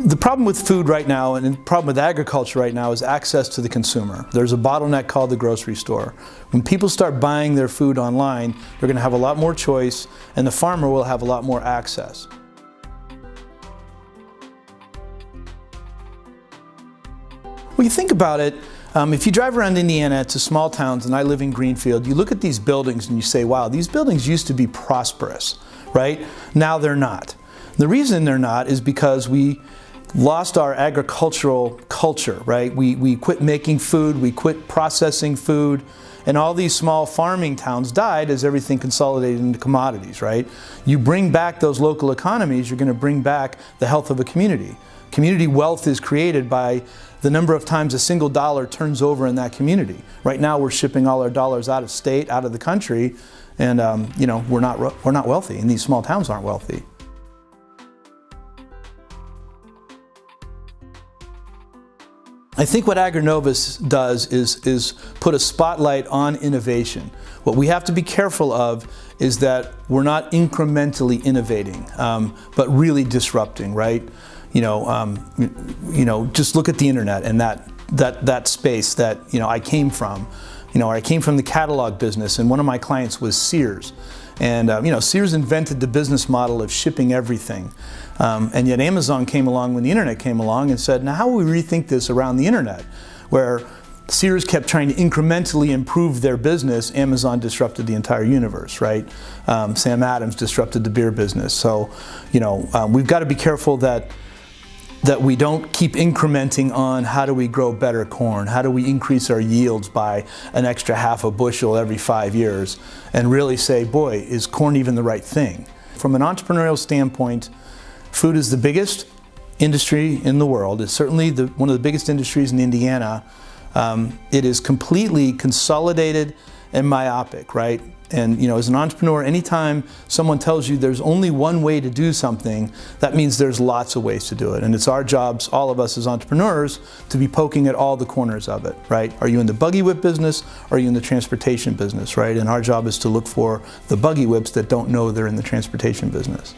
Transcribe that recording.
The problem with food right now, and the problem with agriculture right now, is access to the consumer. There's a bottleneck called the grocery store. When people start buying their food online, they're going to have a lot more choice, and the farmer will have a lot more access. When you think about it, if you drive around Indiana to small towns, and I live in Greenfield, you look at these buildings and you say, wow, these buildings used to be prosperous, right? Now they're not. The reason they're not is because we lost our agricultural culture, right? We quit making food, we quit processing food, and all these small farming towns died as everything consolidated into commodities, right? You bring back those local economies, you're going to bring back the health of a community. Community wealth is created by the number of times a single dollar turns over in that community. Right now we're shipping all our dollars out of state, out of the country, and you know, we're not wealthy, and these small towns aren't wealthy. I think what AgriNovus does is put a spotlight on innovation. What we have to be careful of is that we're not incrementally innovating, but really disrupting, right? You know, just look at the internet and that space that, you know, I came from. You know, I came from the catalog business, and one of my clients was Sears. And you know, Sears invented the business model of shipping everything. And yet Amazon came along when the internet came along and said, now how will we rethink this around the internet? Where Sears kept trying to incrementally improve their business, Amazon disrupted the entire universe, right? Sam Adams disrupted the beer business. So, you know, we've got to be careful that we don't keep incrementing on how do we grow better corn, how do we increase our yields by an extra half a bushel every 5 years, and really say, boy, is corn even the right thing? From an entrepreneurial standpoint, food is the biggest industry in the world. It's certainly one of the biggest industries in Indiana. It is completely consolidated and myopic, right? And you know, as an entrepreneur, anytime someone tells you there's only one way to do something, that means there's lots of ways to do it. And it's our jobs, all of us as entrepreneurs, to be poking at all the corners of it, right? Are you in the buggy whip business? Or are you in the transportation business, right? And our job is to look for the buggy whips that don't know they're in the transportation business.